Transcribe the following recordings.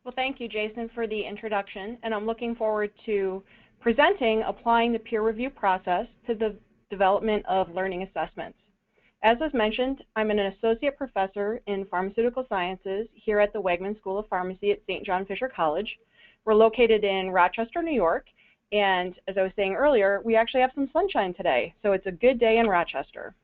Well, thank you, Jason, for the introduction, and I'm looking forward to presenting applying the peer review process to the development of learning assessments. As was mentioned, I'm an associate professor in pharmaceutical sciences here at the Wegmans School of Pharmacy at St. John Fisher College. We're located in Rochester, New York, and as I was saying earlier, we actually have some sunshine today, so it's a good day in Rochester.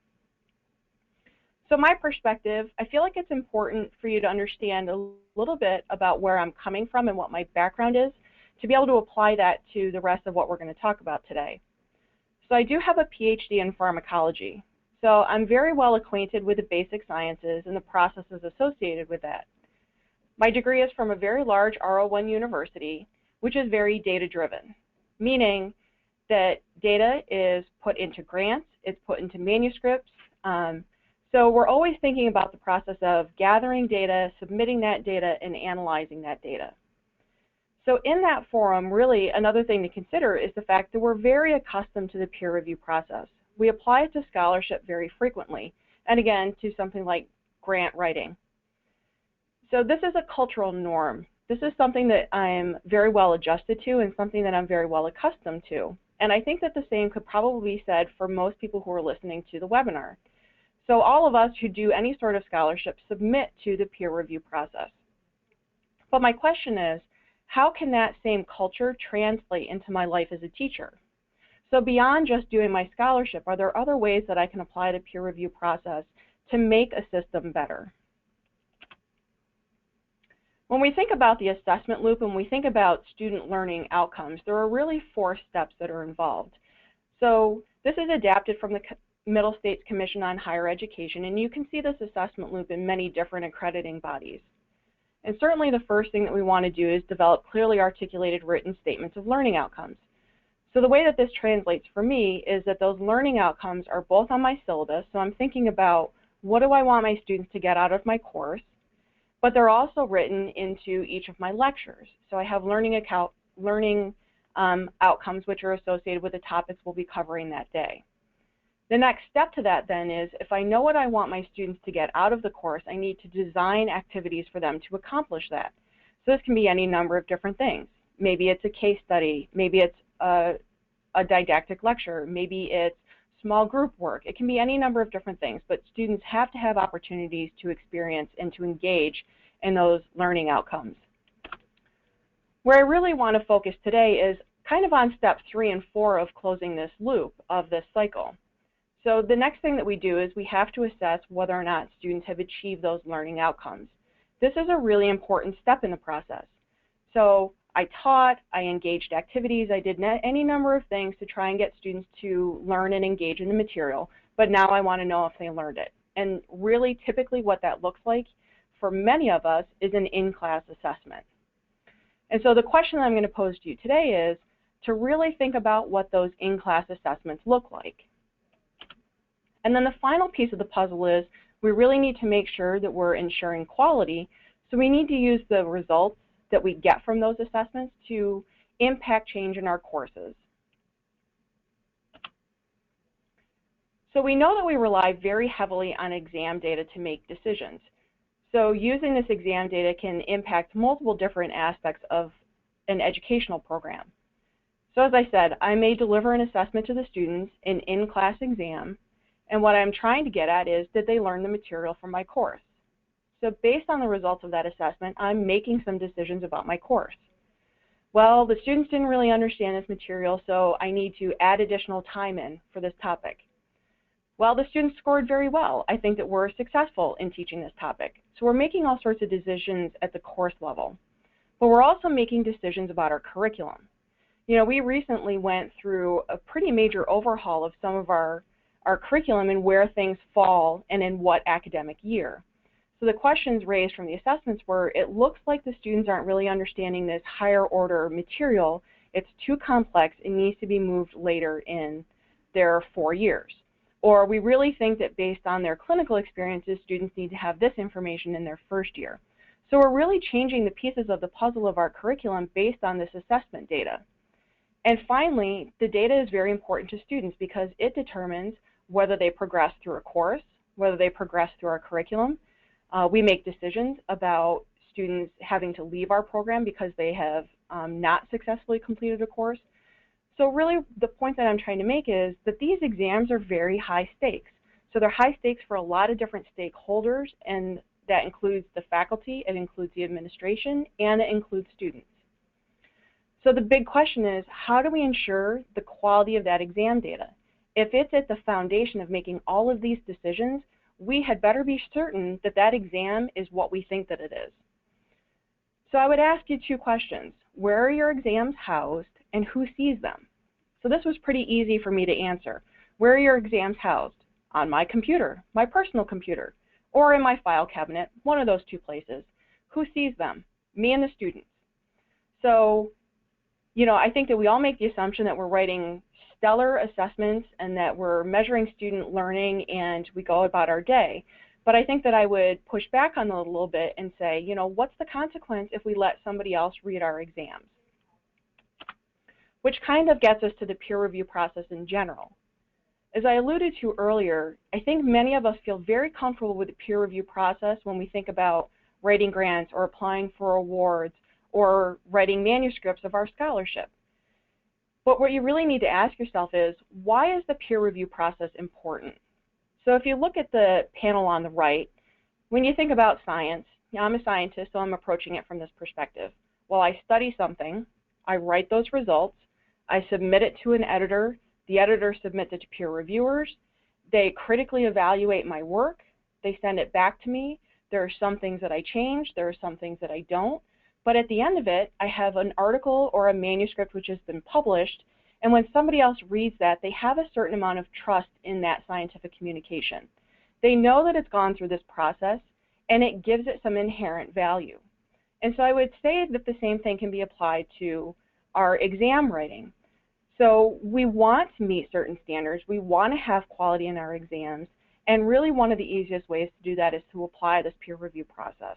So my perspective, I feel like it's important for you to understand a little bit about where I'm coming from and what my background is to be able to apply that to the rest of what we're going to talk about today. So I do have a PhD in pharmacology. So I'm very well acquainted with the basic sciences and the processes associated with that. My degree is from a very large R01 university, which is very data-driven, meaning that data is put into grants, it's put into manuscripts. So we're always thinking about the process of gathering data, submitting that data, and analyzing that data. So in that forum, really another thing to consider is the fact that we're very accustomed to the peer review process. We apply it to scholarship very frequently, and again, to something like grant writing. So this is a cultural norm. This is something that I'm very well adjusted to and something that I'm very well accustomed to. And I think that the same could probably be said for most people who are listening to the webinar. So all of us who do any sort of scholarship submit to the peer review process. But my question is, how can that same culture translate into my life as a teacher? So beyond just doing my scholarship, are there other ways that I can apply the peer review process to make a system better? When we think about the assessment loop and we think about student learning outcomes, there are really 4 steps that are involved. So this is adapted from the Middle States Commission on Higher Education, and you can see this assessment loop in many different accrediting bodies. And certainly the first thing that we want to do is develop clearly articulated written statements of learning outcomes. So the way that this translates for me is that those learning outcomes are both on my syllabus, so I'm thinking about what do I want my students to get out of my course, but they're also written into each of my lectures. So I have learning outcomes which are associated with the topics we'll be covering that day. The next step to that then is, if I know what I want my students to get out of the course, I need to design activities for them to accomplish that. So this can be any number of different things. Maybe it's a case study, maybe it's a didactic lecture, maybe it's small group work. It can be any number of different things, but students have to have opportunities to experience and to engage in those learning outcomes. Where I really want to focus today is kind of on step 3 and 4 of closing this loop of this cycle. So the next thing that we do is we have to assess whether or not students have achieved those learning outcomes. This is a really important step in the process. So I taught, I engaged activities, I did any number of things to try and get students to learn and engage in the material, but now I want to know if they learned it. And really typically what that looks like for many of us is an in-class assessment. And so the question that I'm going to pose to you today is to really think about what those in-class assessments look like. And then the final piece of the puzzle is we really need to make sure that we're ensuring quality, so we need to use the results that we get from those assessments to impact change in our courses. So we know that we rely very heavily on exam data to make decisions. So using this exam data can impact multiple different aspects of an educational program. So as I said, I may deliver an assessment to the students, an in-class exam, and what I'm trying to get at is, did they learn the material from my course? So based on the results of that assessment, I'm making some decisions about my course. Well, the students didn't really understand this material, so I need to add additional time in for this topic. Well, the students scored very well. I think that we're successful in teaching this topic. So we're making all sorts of decisions at the course level. But we're also making decisions about our curriculum. You know, we recently went through a pretty major overhaul of some of our curriculum and where things fall and in what academic year. So the questions raised from the assessments were, it looks like the students aren't really understanding this higher order material. It's too complex. It needs to be moved later in their 4 years. Or we really think that based on their clinical experiences, students need to have this information in their first year. So we're really changing the pieces of the puzzle of our curriculum based on this assessment data. And finally, the data is very important to students because it determines whether they progress through a course, whether they progress through our curriculum. We make decisions about students having to leave our program because they have not successfully completed a course. So really the point that I'm trying to make is that these exams are very high stakes. So they're high stakes for a lot of different stakeholders, and that includes the faculty, it includes the administration, and it includes students. So the big question is, how do we ensure the quality of that exam data? If it's at the foundation of making all of these decisions, we had better be certain that that exam is what we think that it is. So I would ask you two questions. Where are your exams housed, and who sees them? So this was pretty easy for me to answer. Where are your exams housed? On my computer, my personal computer, or in my file cabinet, one of those two places. Who sees them? Me and the students. So, I think that we all make the assumption that we're writing stellar assessments and that we're measuring student learning and we go about our day. But I think that I would push back on that a little bit and say, what's the consequence if we let somebody else read our exams? Which kind of gets us to the peer review process in general. As I alluded to earlier, I think many of us feel very comfortable with the peer review process when we think about writing grants or applying for awards or writing manuscripts of our scholarship. But what you really need to ask yourself is, why is the peer review process important? So if you look at the panel on the right, when you think about science, I'm a scientist, so I'm approaching it from this perspective. Well, I study something, I write those results, I submit it to an editor, the editor submits it to peer reviewers, they critically evaluate my work, they send it back to me. There are some things that I change, there are some things that I don't, but at the end of it, I have an article or a manuscript which has been published, and when somebody else reads that, they have a certain amount of trust in that scientific communication. They know that it's gone through this process, and it gives it some inherent value. And so I would say that the same thing can be applied to our exam writing. So we want to meet certain standards, we want to have quality in our exams, and really one of the easiest ways to do that is to apply this peer review process.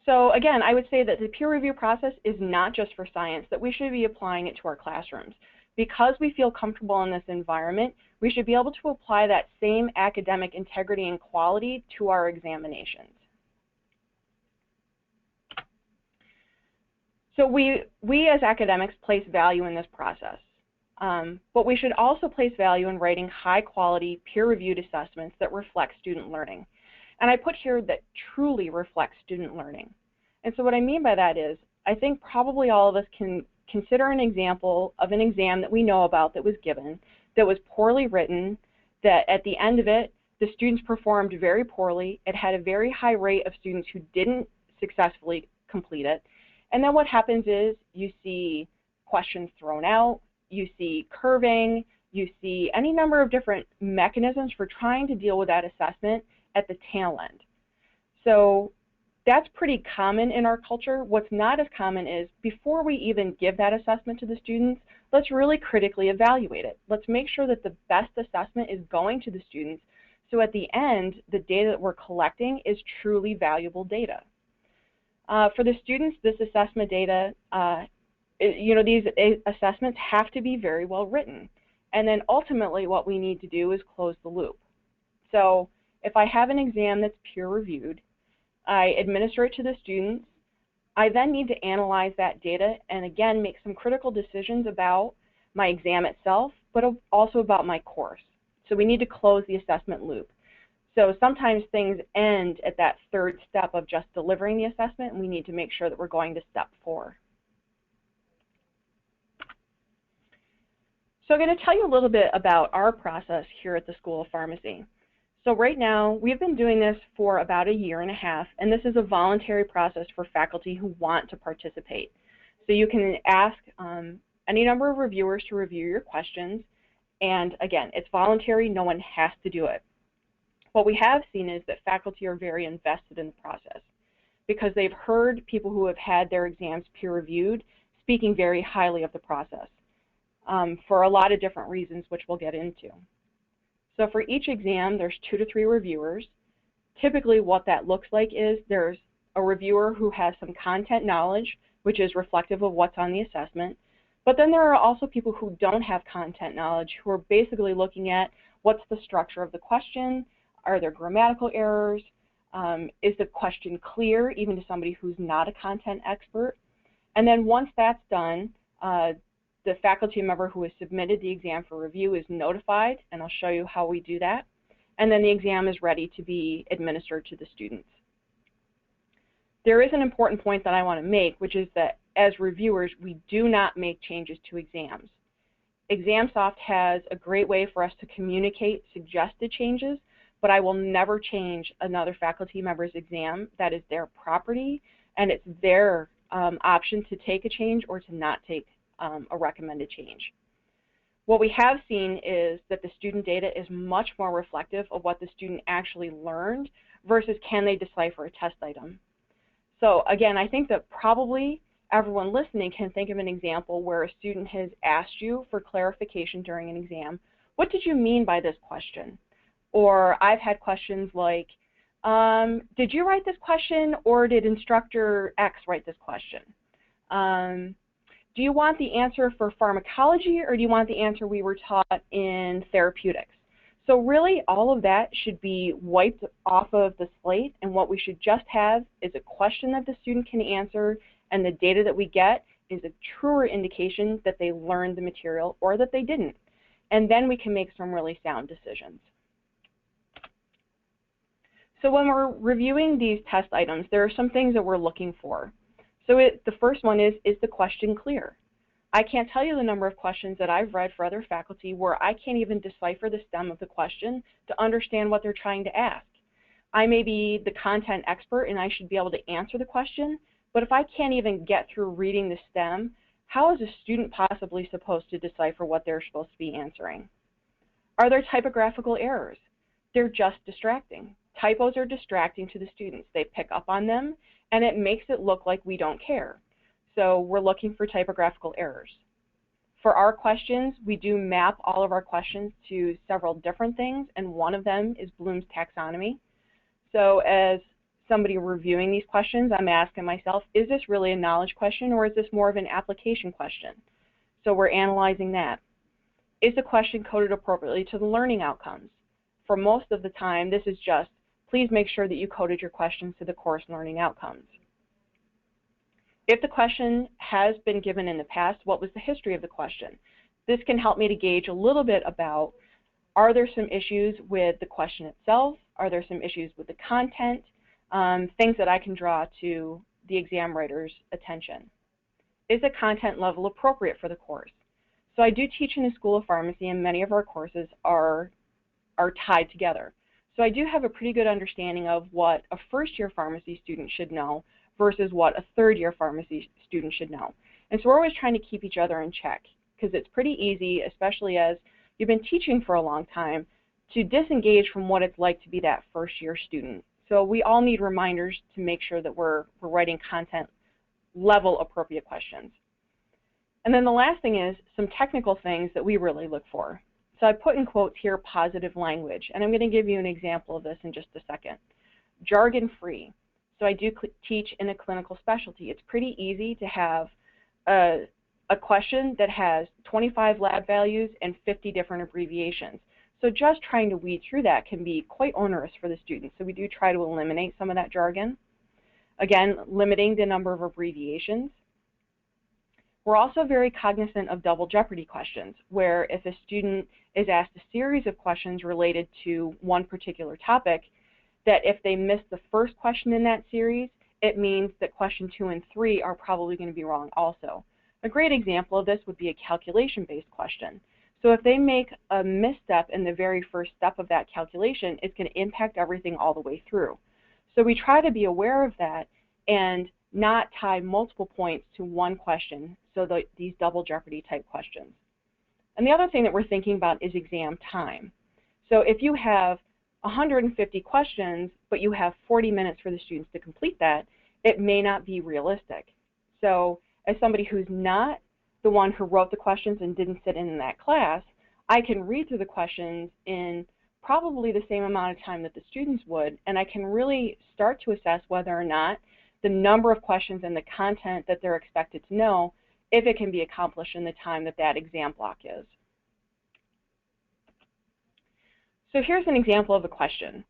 So again, I would say that the peer review process is not just for science, that we should be applying it to our classrooms. Because we feel comfortable in this environment, we should be able to apply that same academic integrity and quality to our examinations. So we as academics place value in this process, but we should also place value in writing high-quality, peer-reviewed assessments that reflect student learning. And I put here that truly reflects student learning. And so what I mean by that is, I think probably all of us can consider an example of an exam that we know about that was given, that was poorly written, that at the end of it, the students performed very poorly. It had a very high rate of students who didn't successfully complete it. And then what happens is you see questions thrown out, you see curving, you see any number of different mechanisms for trying to deal with that assessment at the tail end. So that's pretty common in our culture. What's not as common is before we even give that assessment to the students, let's really critically evaluate it. Let's make sure that the best assessment is going to the students, so at the end, the data that we're collecting is truly valuable data. For the students, this assessment data, these assessments have to be very well written. And then ultimately what we need to do is close the loop. So if I have an exam that's peer reviewed, I administer it to the students, I then need to analyze that data and again make some critical decisions about my exam itself, but also about my course. So we need to close the assessment loop. So sometimes things end at that third step of just delivering the assessment, and we need to make sure that we're going to step 4. So I'm going to tell you a little bit about our process here at the School of Pharmacy. So right now, we've been doing this for about 1.5 years, and this is a voluntary process for faculty who want to participate. So you can ask any number of reviewers to review your questions, and again, it's voluntary, no one has to do it. What we have seen is that faculty are very invested in the process because they've heard people who have had their exams peer-reviewed speaking very highly of the process for a lot of different reasons, which we'll get into. So for each exam, there's 2 to 3 reviewers. Typically what that looks like is there's a reviewer who has some content knowledge, which is reflective of what's on the assessment. But then there are also people who don't have content knowledge, who are basically looking at what's the structure of the question, are there grammatical errors, Is the question clear, even to somebody who's not a content expert? And then once that's done, the faculty member who has submitted the exam for review is notified, and I'll show you how we do that. And then the exam is ready to be administered to the students. There is an important point that I want to make, which is that as reviewers, we do not make changes to exams. ExamSoft has a great way for us to communicate suggested changes, but I will never change another faculty member's exam. That is their property, and it's their option to take a change or to not take a recommended change. What we have seen is that the student data is much more reflective of what the student actually learned versus can they decipher a test item. So again, I think that probably everyone listening can think of an example where a student has asked you for clarification during an exam. What did you mean by this question? Or I've had questions like, did you write this question or did instructor X write this question? Do you want the answer for pharmacology or do you want the answer we were taught in therapeutics? So really all of that should be wiped off of the slate, and what we should just have is a question that the student can answer, and the data that we get is a truer indication that they learned the material or that they didn't. And then we can make some really sound decisions. So when we're reviewing these test items, there are some things that we're looking for. So the first one is the question clear? I can't tell you the number of questions that I've read for other faculty where I can't even decipher the stem of the question to understand what they're trying to ask. I may be the content expert and I should be able to answer the question, but if I can't even get through reading the stem, how is a student possibly supposed to decipher what they're supposed to be answering? Are there typographical errors? They're just distracting. Typos are distracting to the students. They pick up on them, and it makes it look like we don't care. So we're looking for typographical errors. For our questions, we do map all of our questions to several different things, and one of them is Bloom's taxonomy. So as somebody reviewing these questions, I'm asking myself, is this really a knowledge question or is this more of an application question? So we're analyzing that. Is the question coded appropriately to the learning outcomes? For most of the time, this is just, please make sure that you coded your questions to the course learning outcomes. If the question has been given in the past, what was the history of the question? This can help me to gauge a little bit about, are there some issues with the question itself? Are there some issues with the content? Things that I can draw to the exam writer's attention. Is the content level appropriate for the course? So I do teach in the School of Pharmacy, and many of our courses are tied together. So I do have a pretty good understanding of what a first-year pharmacy student should know versus what a third-year pharmacy student should know. And so we're always trying to keep each other in check, because it's pretty easy, especially as you've been teaching for a long time, to disengage from what it's like to be that first-year student. So we all need reminders to make sure that we're writing content level appropriate questions. And then the last thing is some technical things that we really look for. So I put in quotes here positive language, and I'm going to give you an example of this in just a second. Jargon-free. So I do teach in a clinical specialty. It's pretty easy to have a question that has 25 lab values and 50 different abbreviations. So just trying to weed through that can be quite onerous for the students. So we do try to eliminate some of that jargon. Again, limiting the number of abbreviations. We're also very cognizant of double jeopardy questions, where if a student is asked a series of questions related to one particular topic, that if they miss the first question in that series, it means that question 2 and 3 are probably going to be wrong also. A great example of this would be a calculation-based question. So if they make a misstep in the very first step of that calculation, it's going to impact everything all the way through. So we try to be aware of that and not tie multiple points to one question, so these double jeopardy type questions. And the other thing that we're thinking about is exam time. So if you have 150 questions, but you have 40 minutes for the students to complete that, it may not be realistic. So as somebody who's not the one who wrote the questions and didn't sit in that class, I can read through the questions in probably the same amount of time that the students would, and I can really start to assess whether or not the number of questions and the content that they're expected to know, if it can be accomplished in the time that that exam block is. So here's an example of a question.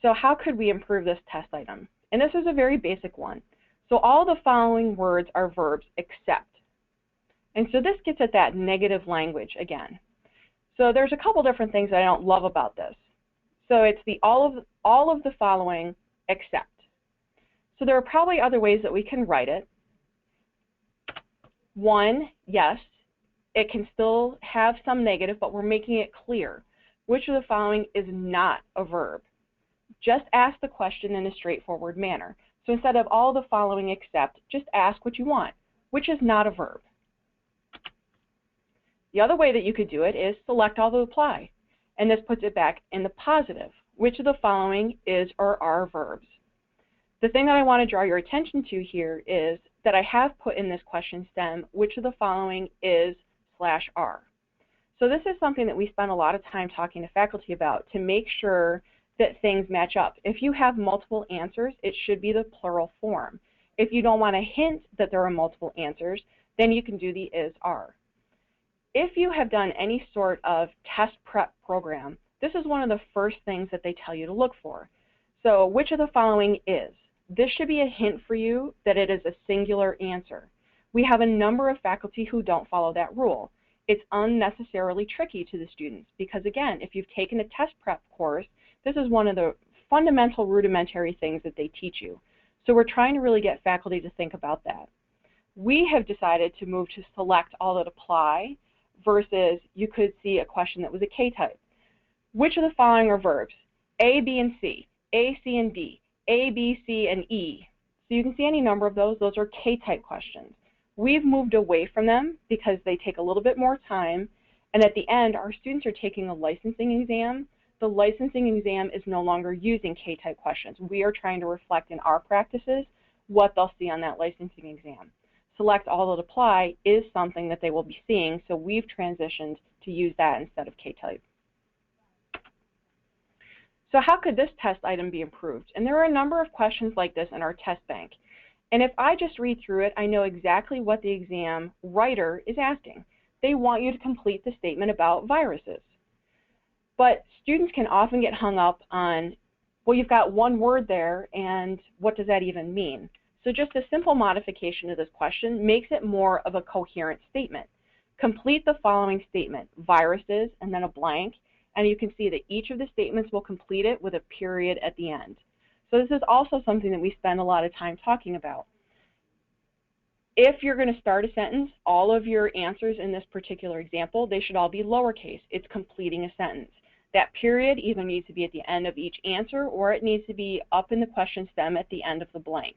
So how could we improve this test item? And this is a very basic one. So all the following words are verbs except. And so this gets at that negative language again. So there's a couple different things that I don't love about this. So it's the all of the following except. So there are probably other ways that we can write it. One, yes, it can still have some negative, but we're making it clear. Which of the following is not a verb? Just ask the question in a straightforward manner. So instead of all the following except, just ask what you want. Which is not a verb? The other way that you could do it is select all to apply. And this puts it back in the positive. Which of the following is or are verbs? The thing that I want to draw your attention to here is that I have put in this question stem, which of the following is /are. So this is something that we spend a lot of time talking to faculty about to make sure that things match up. If you have multiple answers, it should be the plural form. If you don't want to hint that there are multiple answers, then you can do the is/are. If you have done any sort of test prep program, this is one of the first things that they tell you to look for. So which of the following is? This should be a hint for you that it is a singular answer. We have a number of faculty who don't follow that rule. It's unnecessarily tricky to the students because, again, if you've taken a test prep course, this is one of the fundamental rudimentary things that they teach you. So we're trying to really get faculty to think about that. We have decided to move to select all that apply versus you could see a question that was a K-type. Which of the following are verbs? A, B, and C, A, C, and D, A, B, C, and E. So you can see any number of those. Those are K-type questions. We've moved away from them because they take a little bit more time. And at the end, our students are taking a licensing exam. The licensing exam is no longer using K-type questions. We are trying to reflect in our practices what they'll see on that licensing exam. Select all that apply is something that they will be seeing, so we've transitioned to use that instead of K-type. So how could this test item be improved? And there are a number of questions like this in our test bank. And if I just read through it, I know exactly what the exam writer is asking. They want you to complete the statement about viruses. But students can often get hung up on, well, you've got one word there, and what does that even mean? So just a simple modification of this question makes it more of a coherent statement. Complete the following statement, viruses, and then a blank, and you can see that each of the statements will complete it with a period at the end. So this is also something that we spend a lot of time talking about. If you're going to start a sentence, all of your answers in this particular example, they should all be lowercase. It's completing a sentence. That period either needs to be at the end of each answer or it needs to be up in the question stem at the end of the blank.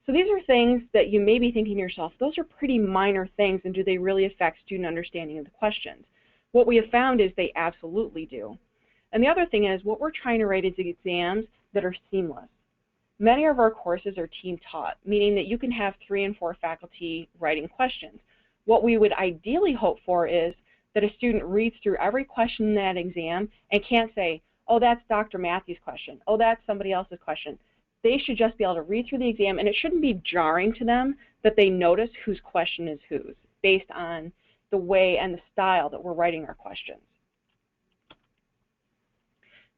So these are things that you may be thinking to yourself, those are pretty minor things, and do they really affect student understanding of the questions? What we have found is they absolutely do. And the other thing is, what we're trying to write is exams that are seamless. Many of our courses are team taught, meaning that you can have 3 and 4 faculty writing questions. What we would ideally hope for is that a student reads through every question in that exam and can't say, oh, that's Dr. Mathews' question, oh, that's somebody else's question. They should just be able to read through the exam, and it shouldn't be jarring to them that they notice whose question is whose, based on the way and the style that we're writing our questions.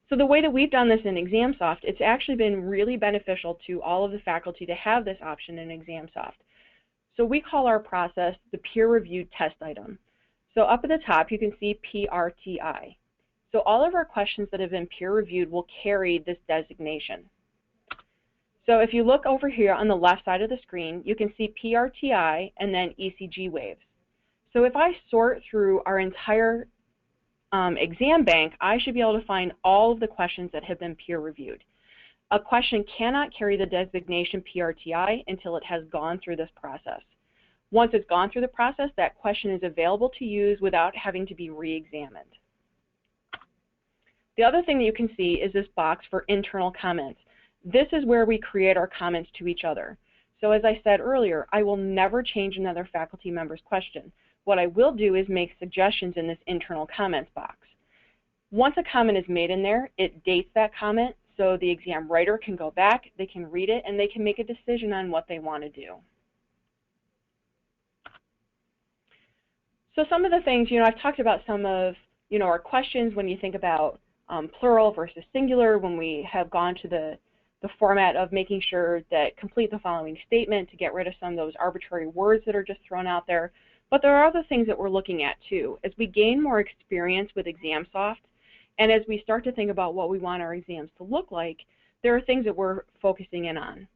So the way that we've done this in ExamSoft, it's actually been really beneficial to all of the faculty to have this option in ExamSoft. So we call our process the peer-reviewed test item. So up at the top, you can see PRTI. So all of our questions that have been peer-reviewed will carry this designation. So if you look over here on the left side of the screen, you can see PRTI and then ECG waves. So if I sort through our entire exam bank, I should be able to find all of the questions that have been peer-reviewed. A question cannot carry the designation PRTI until it has gone through this process. Once it's gone through the process, that question is available to use without having to be re-examined. The other thing that you can see is this box for internal comments. This is where we create our comments to each other. So as I said earlier, I will never change another faculty member's question. What I will do is make suggestions in this internal comments box. Once a comment is made in there, it dates that comment so the exam writer can go back, they can read it, and they can make a decision on what they want to do. So some of the things, I've talked about some of, our questions when you think about plural versus singular, when we have gone to the format of making sure that complete the following statement to get rid of some of those arbitrary words that are just thrown out there. But there are other things that we're looking at too. As we gain more experience with ExamSoft, and as we start to think about what we want our exams to look like, there are things that we're focusing in on.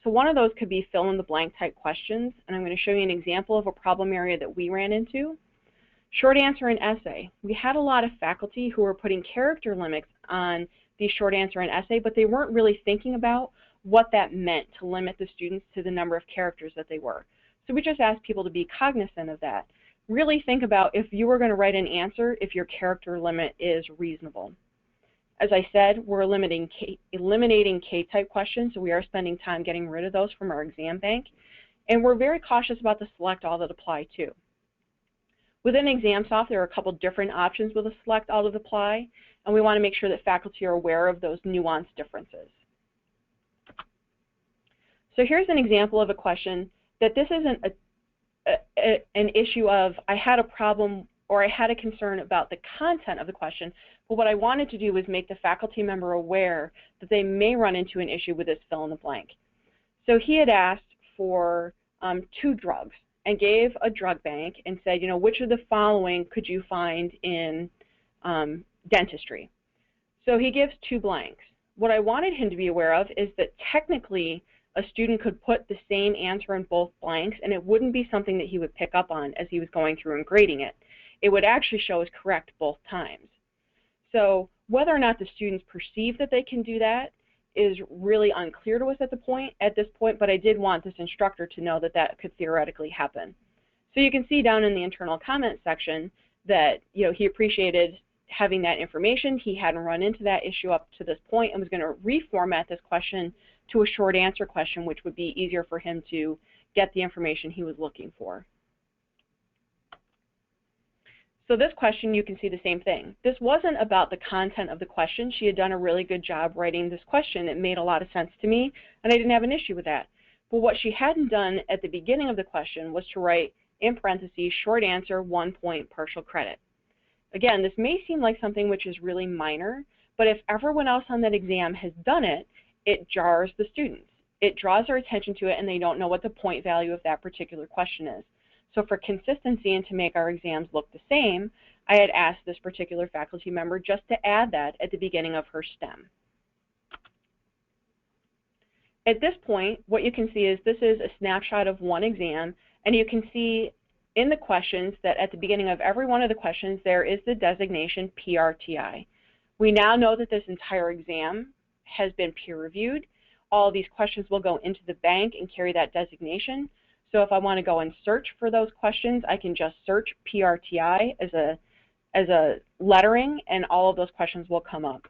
So one of those could be fill in the blank type questions, and I'm going to show you an example of a problem area that we ran into. Short answer and essay. We had a lot of faculty who were putting character limits on the short answer and essay, but they weren't really thinking about what that meant to limit the students to the number of characters that they were. So we just asked people to be cognizant of that. Really think about if you were going to write an answer, if your character limit is reasonable. As I said, we're eliminating K-type questions, so we are spending time getting rid of those from our exam bank. And we're very cautious about the select all that apply too. Within ExamSoft, there are a couple different options with a select all that apply, and we want to make sure that faculty are aware of those nuanced differences. So here's an example of a question that this isn't an issue of I had a problem or I had a concern about the content of the question, but what I wanted to do was make the faculty member aware that they may run into an issue with this fill in the blank. So he had asked for 2 drugs and gave a drug bank and said, you know, which of the following could you find in dentistry? So he gives 2 blanks. What I wanted him to be aware of is that technically a student could put the same answer in both blanks, and it wouldn't be something that he would pick up on as he was going through and grading it. It would actually show as correct both times. So whether or not the students perceive that they can do that is really unclear to us at this point, but I did want this instructor to know that that could theoretically happen. So you can see down in the internal comment section that, you know, he appreciated having that information. He hadn't run into that issue up to this point and was going to reformat this question to a short answer question, which would be easier for him to get the information he was looking for. So this question, you can see the same thing. This wasn't about the content of the question. She had done a really good job writing this question. It made a lot of sense to me, and I didn't have an issue with that. But what she hadn't done at the beginning of the question was to write, in parentheses, short answer, 1 point, partial credit. Again, this may seem like something which is really minor, but if everyone else on that exam has done it, it jars the students. It draws their attention to it, and they don't know what the point value of that particular question is. So for consistency and to make our exams look the same, I had asked this particular faculty member just to add that at the beginning of her STEM. At this point, what you can see is this is a snapshot of one exam, and you can see in the questions that at the beginning of every one of the questions there is the designation PRTI. We now know that this entire exam has been peer-reviewed. All of these questions will go into the bank and carry that designation. So if I want to go and search for those questions, I can just search PRTI as a lettering, and all of those questions will come up.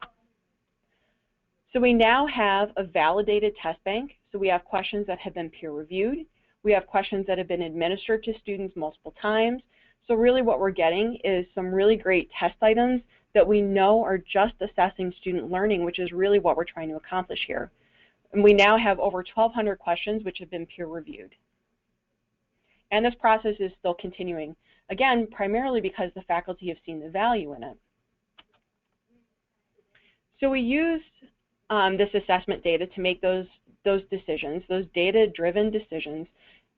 So we now have a validated test bank. So we have questions that have been peer-reviewed. We have questions that have been administered to students multiple times. So really what we're getting is some really great test items that we know are just assessing student learning, which is really what we're trying to accomplish here. And we now have over 1,200 questions which have been peer-reviewed. And this process is still continuing, again, primarily because the faculty have seen the value in it. So we used this assessment data to make those decisions, those data-driven decisions,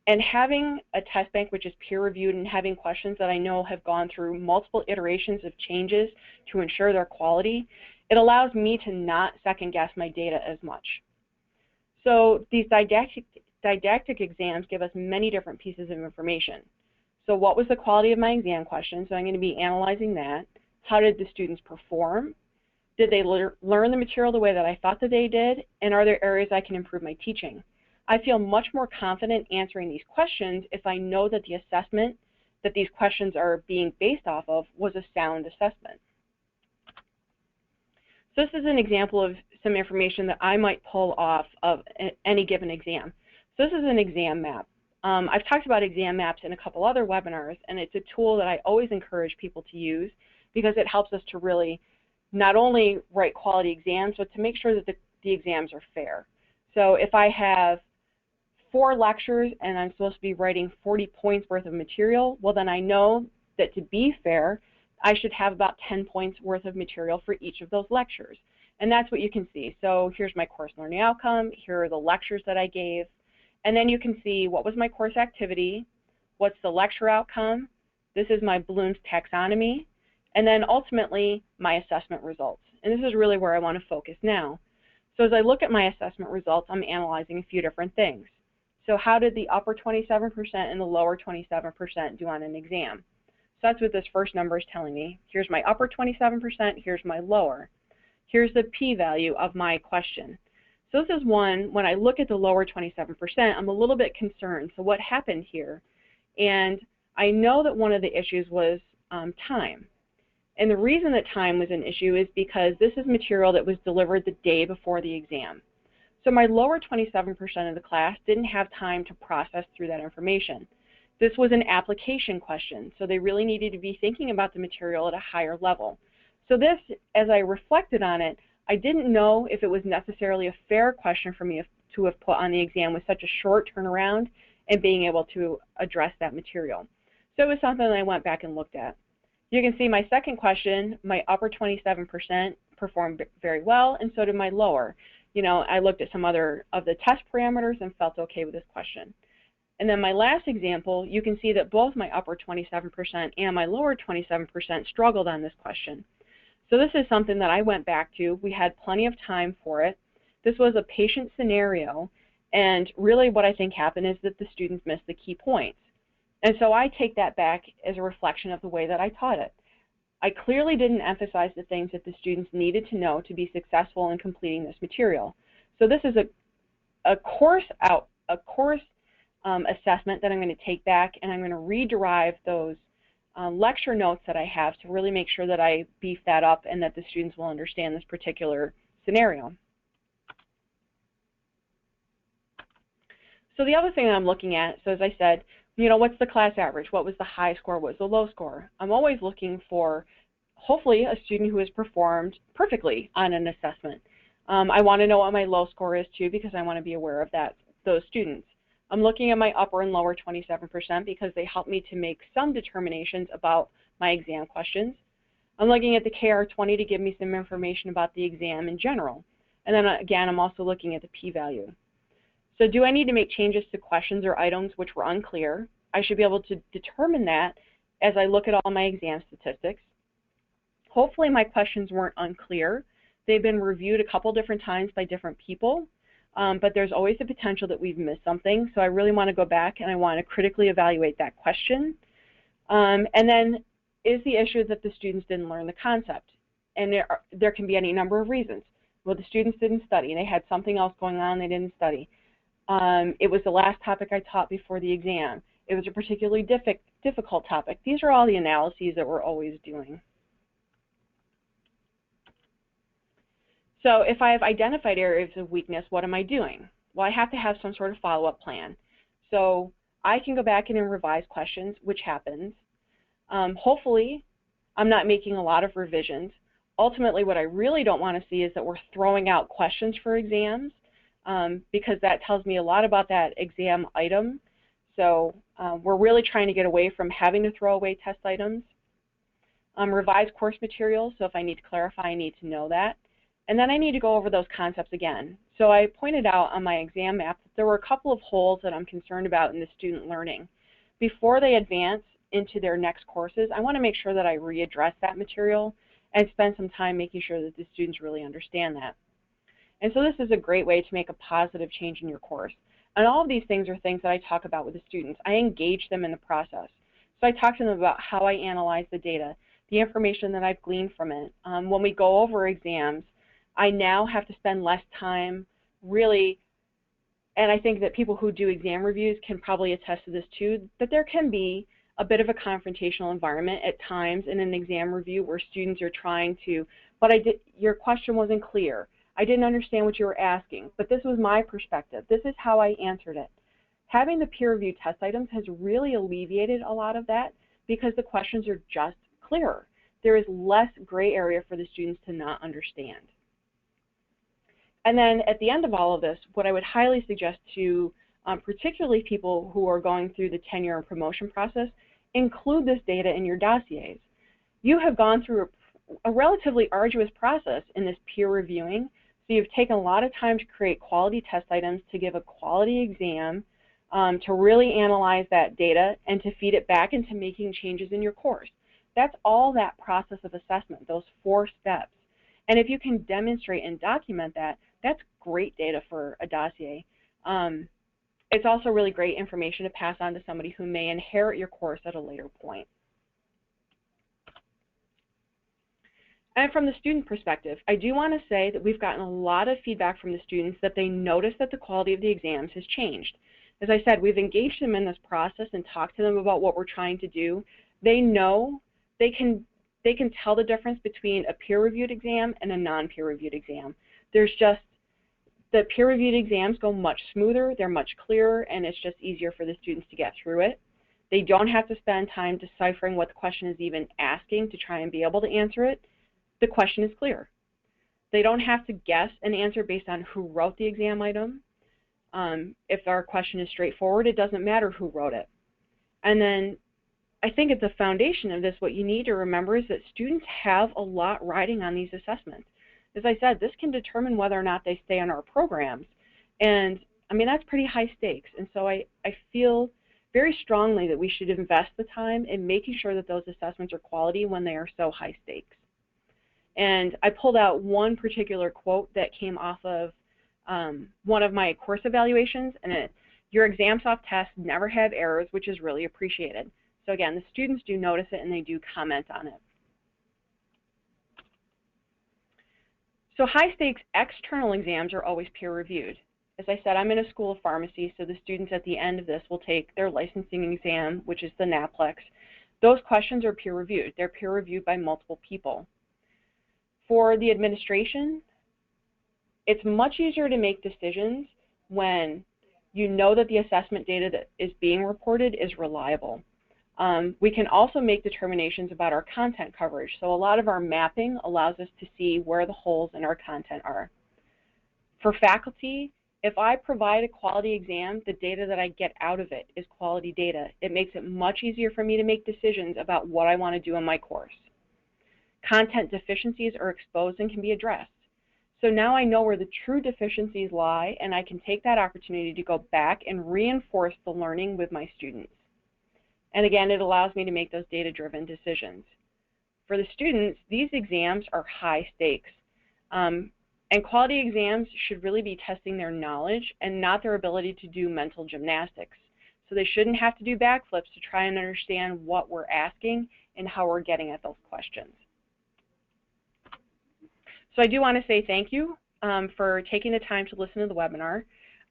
and having a test bank which is peer-reviewed and having questions that I know have gone through multiple iterations of changes to ensure their quality, it allows me to not second-guess my data as much. So these didactic exams give us many different pieces of information. So what was the quality of my exam question? So I'm going to be analyzing that. How did the students perform? Did they learn the material the way that I thought that they did? And are there areas I can improve my teaching? I feel much more confident answering these questions if I know that the assessment that these questions are being based off of was a sound assessment. So this is an example of some information that I might pull off of any given exam. So this is an exam map. I've talked about exam maps in a couple other webinars, and it's a tool that I always encourage people to use because it helps us to really not only write quality exams, but to make sure that the exams are fair. So if I have 4 lectures and I'm supposed to be writing 40 points worth of material, well then I know that to be fair, I should have about 10 points worth of material for each of those lectures. And that's what you can see. So here's my course learning outcome, here are the lectures that I gave, and then you can see what was my course activity, what's the lecture outcome, this is my Bloom's taxonomy, and then ultimately my assessment results. And this is really where I want to focus now. So as I look at my assessment results, I'm analyzing a few different things. So how did the upper 27% and the lower 27% do on an exam? So that's what this first number is telling me. Here's my upper 27%, here's my lower. Here's the p-value of my question. So this is one, when I look at the lower 27%, I'm a little bit concerned. So what happened here? And I know that one of the issues was time. And the reason that time was an issue is because this is material that was delivered the day before the exam. So my lower 27% of the class didn't have time to process through that information. This was an application question, so they really needed to be thinking about the material at a higher level. So this, as I reflected on it, I didn't know if it was necessarily a fair question for me to have put on the exam with such a short turnaround and being able to address that material. So it was something that I went back and looked at. You can see my second question, my upper 27% performed very well, and so did my lower. You know, I looked at some other of the test parameters and felt okay with this question. And then my last example, you can see that both my upper 27% and my lower 27% struggled on this question. So this is something that I went back to. We had plenty of time for it. This was a patient scenario, and really what I think happened is that the students missed the key points. And so I take that back as a reflection of the way that I taught it. I clearly didn't emphasize the things that the students needed to know to be successful in completing this material. So this is a course assessment that I'm going to take back, and I'm going to rederive those lecture notes that I have to really make sure that I beef that up and that the students will understand this particular scenario. So the other thing that I'm looking at, so as I said, you know, what's the class average? What was the high score? What was the low score? I'm always looking for, hopefully, a student who has performed perfectly on an assessment. I want to know what my low score is too, because I want to be aware of those students. I'm looking at my upper and lower 27% because they help me to make some determinations about my exam questions. I'm looking at the KR20 to give me some information about the exam in general. And then again, I'm also looking at the p-value. So do I need to make changes to questions or items which were unclear? I should be able to determine that as I look at all my exam statistics. Hopefully my questions weren't unclear. They've been reviewed a couple different times by different people, but there's always the potential that we've missed something. So I really want to go back and I want to critically evaluate that question. And then, is the issue that the students didn't learn the concept? And there can be any number of reasons. Well, the students didn't study. They had something else going on. They didn't study. It was the last topic I taught before the exam. It was a particularly difficult topic. These are all the analyses that we're always doing. So if I have identified areas of weakness, what am I doing? Well, I have to have some sort of follow-up plan. So I can go back in and revise questions, which happens. Hopefully, I'm not making a lot of revisions. Ultimately, what I really don't want to see is that we're throwing out questions for exams, because that tells me a lot about that exam item. So we're really trying to get away from having to throw away test items. Revise course materials, so if I need to clarify, I need to know that. And then I need to go over those concepts again. So I pointed out on my exam map that there were a couple of holes that I'm concerned about in the student learning. Before they advance into their next courses, I want to make sure that I readdress that material and spend some time making sure that the students really understand that. And so this is a great way to make a positive change in your course. And all of these things are things that I talk about with the students. I engage them in the process. So I talk to them about how I analyze the data, the information that I've gleaned from it. When we go over exams, I now have to spend less time really, and I think that people who do exam reviews can probably attest to this too, that there can be a bit of a confrontational environment at times in an exam review where students are trying to, your question wasn't clear. I didn't understand what you were asking, but this was my perspective. This is how I answered it. Having the peer review test items has really alleviated a lot of that because the questions are just clearer. There is less gray area for the students to not understand. And then at the end of all of this, what I would highly suggest to particularly people who are going through the tenure and promotion process, include this data in your dossiers. you have gone through a relatively arduous process in this peer reviewing. So you've taken a lot of time to create quality test items, to give a quality exam, to really analyze that data, and to feed it back into making changes in your course. That's all that process of assessment, those 4 steps. And if you can demonstrate and document that, that's great data for a dossier. It's also really great information to pass on to somebody who may inherit your course at a later point. And from the student perspective, I do want to say that we've gotten a lot of feedback from the students that they notice that the quality of the exams has changed. As I said, we've engaged them in this process and talked to them about what we're trying to do. They know they can tell the difference between a peer-reviewed exam and a non-peer-reviewed exam. There's just, the peer-reviewed exams go much smoother, they're much clearer, and it's just easier for the students to get through it. They don't have to spend time deciphering what the question is even asking to try and be able to answer it. The question is clear. They don't have to guess an answer based on who wrote the exam item. If our question is straightforward, it doesn't matter who wrote it. And then I think at the foundation of this, what you need to remember is that students have a lot riding on these assessments. As I said, this can determine whether or not they stay on our programs. And I mean, that's pretty high stakes. And so I feel very strongly that we should invest the time in making sure that those assessments are quality when they are so high stakes. And I pulled out one particular quote that came off of one of my course evaluations, and your ExamSoft tests never have errors, which is really appreciated. So again, the students do notice it and they do comment on it. So high stakes external exams are always peer reviewed. As I said, I'm in a school of pharmacy, so the students at the end of this will take their licensing exam, which is the NAPLEX. Those questions are peer reviewed. They're peer reviewed by multiple people. For the administration, it's much easier to make decisions when you know that the assessment data that is being reported is reliable. We can also make determinations about our content coverage. So a lot of our mapping allows us to see where the holes in our content are. For faculty, if I provide a quality exam, the data that I get out of it is quality data. It makes it much easier for me to make decisions about what I want to do in my course. Content deficiencies are exposed and can be addressed. So now I know where the true deficiencies lie, and I can take that opportunity to go back and reinforce the learning with my students. And again, it allows me to make those data-driven decisions. For the students, these exams are high stakes. And quality exams should really be testing their knowledge and not their ability to do mental gymnastics. So they shouldn't have to do backflips to try and understand what we're asking and how we're getting at those questions. So I do want to say thank you for taking the time to listen to the webinar.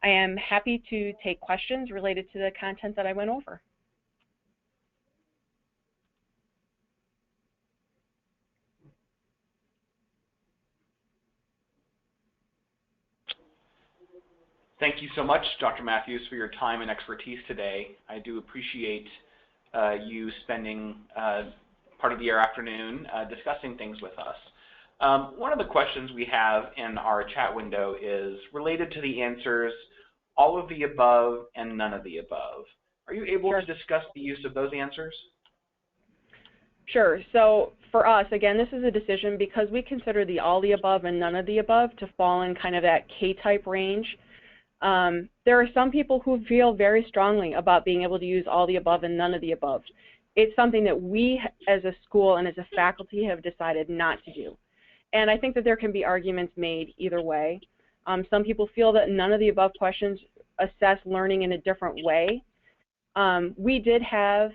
I am happy to take questions related to the content that I went over. Thank you so much, Dr. Mathews, for your time and expertise today. I do appreciate you spending part of your afternoon discussing things with us. One of the questions we have in our chat window is related to the answers, all of the above and none of the above. Are you able to discuss the use of those answers? Sure. So for us, again, this is a decision because we consider the all the above and none of the above to fall in kind of that K-type range. There are some people who feel very strongly about being able to use all the above and none of the above. It's something that we as a school and as a faculty have decided not to do. And I think that there can be arguments made either way. Some people feel that none of the above questions assess learning in a different way. We did have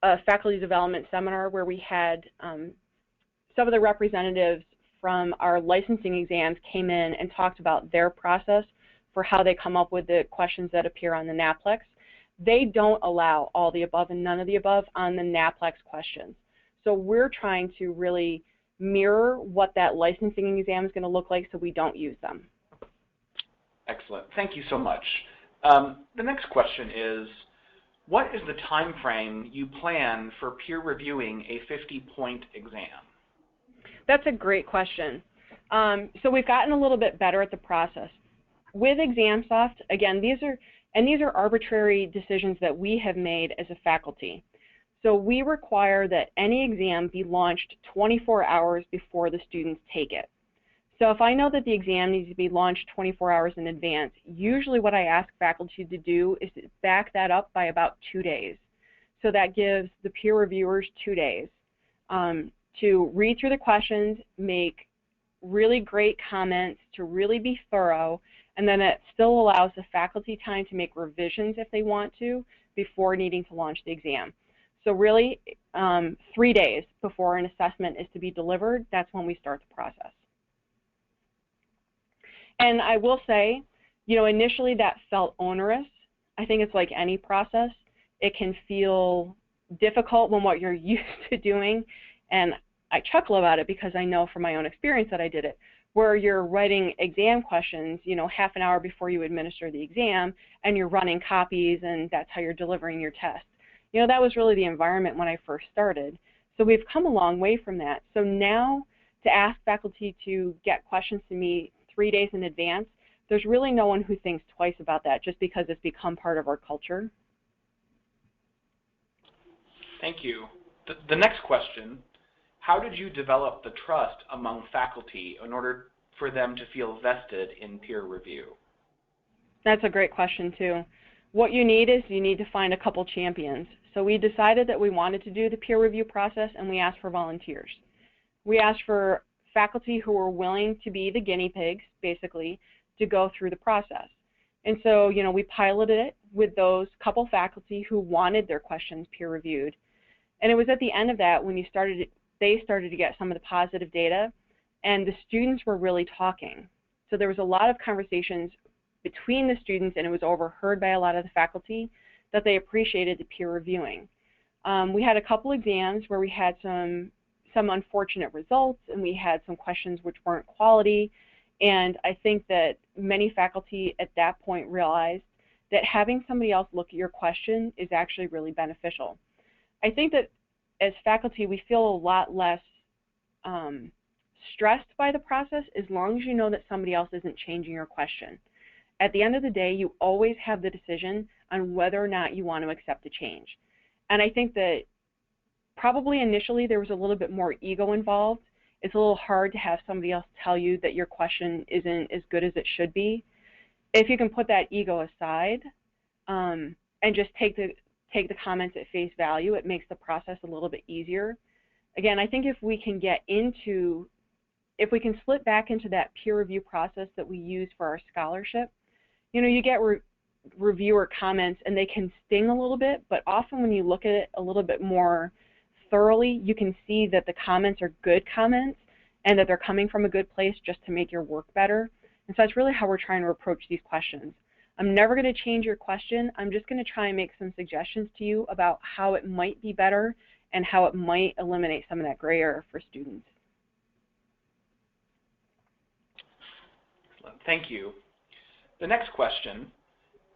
a faculty development seminar where we had some of the representatives from our licensing exams came in and talked about their process for how they come up with the questions that appear on the NAPLEX. They don't allow all the above and none of the above on the NAPLEX questions. So we're trying to really mirror what that licensing exam is going to look like so we don't use them. Excellent. Thank you so much. The next question is, what is the time frame you plan for peer reviewing a 50-point exam? That's a great question. So we've gotten a little bit better at the process. With ExamSoft, again, these are arbitrary decisions that we have made as a faculty. So we require that any exam be launched 24 hours before the students take it. So if I know that the exam needs to be launched 24 hours in advance, usually what I ask faculty to do is to back that up by about 2 days. So that gives the peer reviewers 2 days to read through the questions, make really great comments, to really be thorough, and then it still allows the faculty time to make revisions if they want to before needing to launch the exam. So really, 3 days before an assessment is to be delivered, that's when we start the process. And I will say, you know, initially that felt onerous. I think it's like any process. It can feel difficult when what you're used to doing, and I chuckle about it because I know from my own experience that I did it, where you're writing exam questions, you know, half an hour before you administer the exam, and you're running copies, and that's how you're delivering your test. You know, that was really the environment when I first started. So we've come a long way from that. So now to ask faculty to get questions to me 3 days in advance, there's really no one who thinks twice about that just because it's become part of our culture. Thank you. The next question, how did you develop the trust among faculty in order for them to feel vested in peer review? That's a great question too. What you need is you need to find a couple champions. So we decided that we wanted to do the peer review process, and we asked for volunteers. We asked for faculty who were willing to be the guinea pigs, basically, to go through the process. And so, you know, we piloted it with those couple faculty who wanted their questions peer reviewed. And it was at the end of that when they started to get some of the positive data, and the students were really talking. So there was a lot of conversations between the students, and it was overheard by a lot of the faculty that they appreciated the peer reviewing. We had a couple exams where we had some unfortunate results, and we had some questions which weren't quality, and I think that many faculty at that point realized that having somebody else look at your question is actually really beneficial. I think that as faculty we feel a lot less stressed by the process as long as you know that somebody else isn't changing your question. At the end of the day, you always have the decision on whether or not you want to accept a change. And I think that probably initially there was a little bit more ego involved. It's a little hard to have somebody else tell you that your question isn't as good as it should be. If you can put that ego aside and just take the comments at face value, it makes the process a little bit easier. Again, I think if we can slip back into that peer review process that we use for our scholarship, you know, you get reviewer comments and they can sting a little bit, but often when you look at it a little bit more thoroughly, you can see that the comments are good comments and that they're coming from a good place just to make your work better. And so that's really how we're trying to approach these questions. I'm never going to change your question. I'm just going to try and make some suggestions to you about how it might be better and how it might eliminate some of that gray area for students. Thank you. The next question,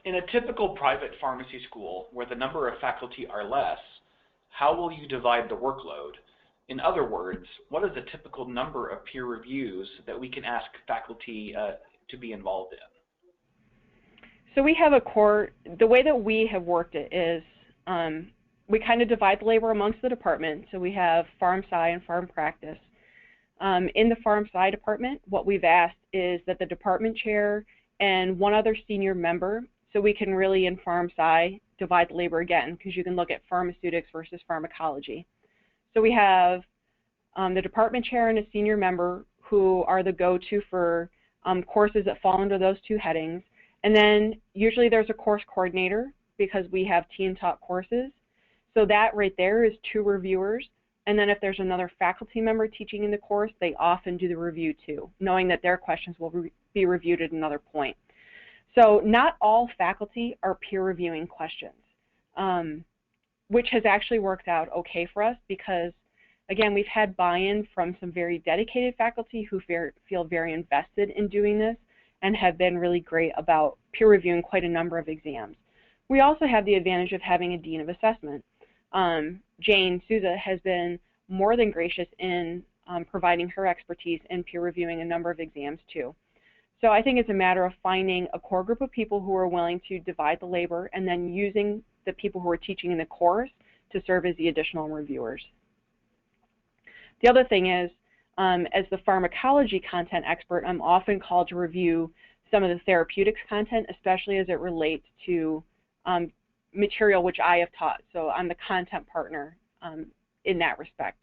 in a typical private pharmacy school where the number of faculty are less, how will you divide the workload? In other words, what is the typical number of peer reviews that we can ask faculty to be involved in? So we have the way that we have worked it is we kind of divide the labor amongst the department. So we have Pharm Sci and Pharm Practice. In the Pharm Sci department, what we've asked is that the department chair and one other senior member, so we can really in Pharm Sci divide the labor again, because you can look at pharmaceutics versus pharmacology. So we have the department chair and a senior member who are the go-to for courses that fall under those two headings. And then usually there's a course coordinator because we have team-taught courses. So that right there is 2 reviewers. And then if there's another faculty member teaching in the course, they often do the review too, knowing that their questions will be reviewed at another point. So not all faculty are peer reviewing questions, which has actually worked out okay for us because, again, we've had buy-in from some very dedicated faculty who feel very invested in doing this and have been really great about peer reviewing quite a number of exams. We also have the advantage of having a dean of assessment. Jane Souza has been more than gracious in providing her expertise in peer reviewing a number of exams too. So I think it's a matter of finding a core group of people who are willing to divide the labor and then using the people who are teaching in the course to serve as the additional reviewers. The other thing is, as the pharmacology content expert, I'm often called to review some of the therapeutics content, especially as it relates to material which I have taught. So I'm the content partner in that respect.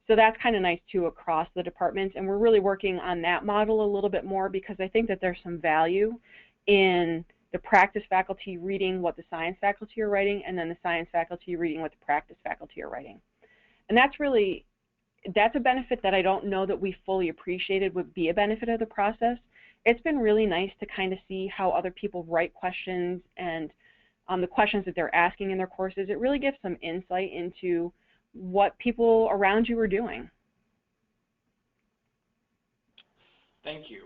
So that's kind of nice too across the departments, and we're really working on that model a little bit more because I think that there's some value in the practice faculty reading what the science faculty are writing, and then the science faculty reading what the practice faculty are writing. And that's a benefit that I don't know that we fully appreciated would be a benefit of the process. It's been really nice to kind of see how other people write questions and the questions that they're asking in their courses. It really gives some insight into what people around you are doing. Thank you.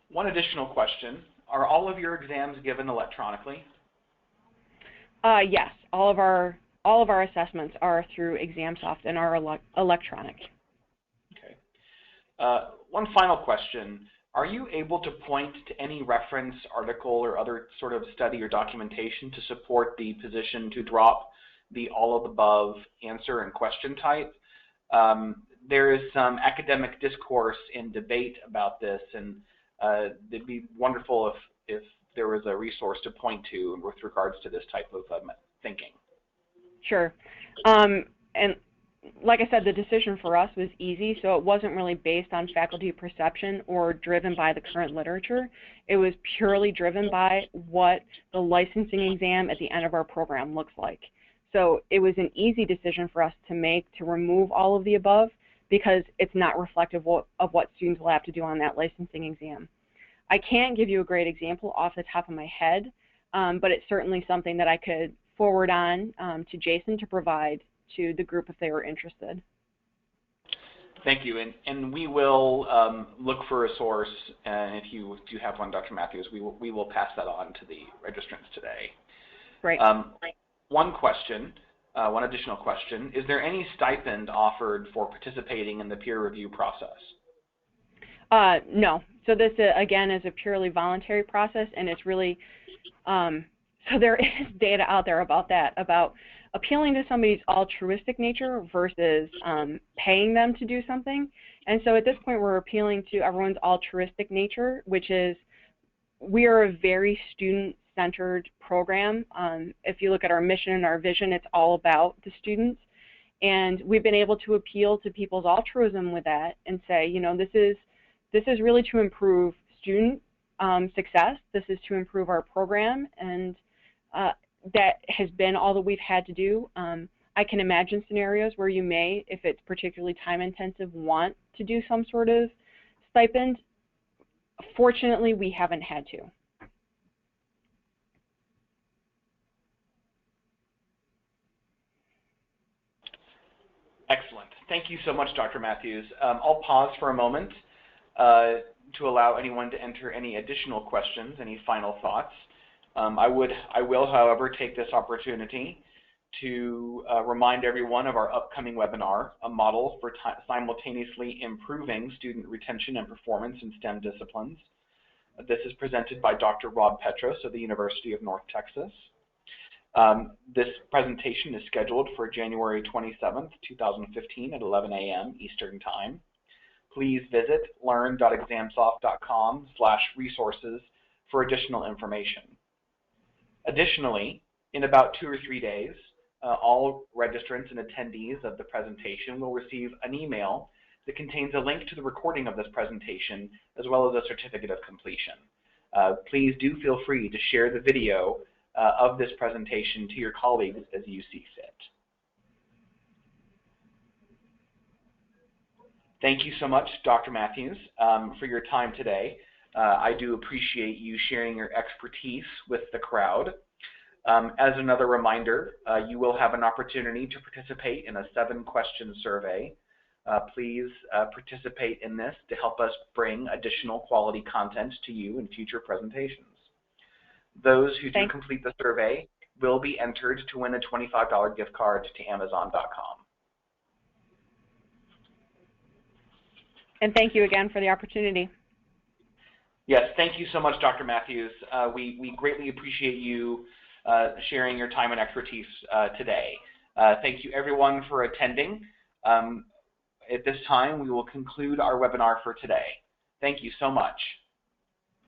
One additional question. Are all of your exams given electronically? Yes, all of our assessments are through ExamSoft and are electronic. Okay. One final question. Are you able to point to any reference, article, or other sort of study or documentation to support the position to drop the all of the above answer and question type? There is some academic discourse and debate about this, and it'd be wonderful if there was a resource to point to with regards to this type of thinking. Sure. And like I said, the decision for us was easy, so it wasn't really based on faculty perception or driven by the current literature. It was purely driven by what the licensing exam at the end of our program looks like. So it was an easy decision for us to make to remove all of the above because it's not reflective of what students will have to do on that licensing exam. I can't give you a great example off the top of my head, but it's certainly something that I could forward on to Jason to provide to the group if they were interested. Thank you, and we will look for a source, and if you do have one, Dr. Mathews, we will pass that on to the registrants today. Great. One question, one additional question, is there any stipend offered for participating in the peer review process? No. So this, again, is a purely voluntary process, and it's really, so there is data out there about that, about appealing to somebody's altruistic nature versus paying them to do something. And so at this point, we're appealing to everyone's altruistic nature, which is we are a very student-centered program. If you look at our mission and our vision, it's all about the students. And we've been able to appeal to people's altruism with that and say, you know, this is really to improve student success. This is to improve our program, and that has been all that we've had to do. I can imagine scenarios where you may, if it's particularly time intensive, want to do some sort of stipend. Fortunately, we haven't had to. Excellent. Thank you so much, Dr. Mathews. I'll pause for a moment to allow anyone to enter any additional questions, any final thoughts. I will, however, take this opportunity to remind everyone of our upcoming webinar, A Model for Simultaneously Improving Student Retention and Performance in STEM Disciplines. This is presented by Dr. Rob Petros of the University of North Texas. This presentation is scheduled for January 27th, 2015 at 11 a.m. Eastern Time. Please visit learn.examsoft.com/resources for additional information. Additionally, in about 2 or 3 days, all registrants and attendees of the presentation will receive an email that contains a link to the recording of this presentation as well as a certificate of completion. Please do feel free to share the video of this presentation to your colleagues as you see fit. Thank you so much, Dr. Mathews, for your time today. I do appreciate you sharing your expertise with the crowd. As another reminder, you will have an opportunity to participate in a 7-question survey. Please participate in this to help us bring additional quality content to you in future presentations. Those who do complete the survey will be entered to win a $25 gift card to Amazon.com. And thank you again for the opportunity. Yes, thank you so much, Dr. Mathews. We greatly appreciate you sharing your time and expertise today. Thank you everyone for attending. At this time, we will conclude our webinar for today. Thank you so much.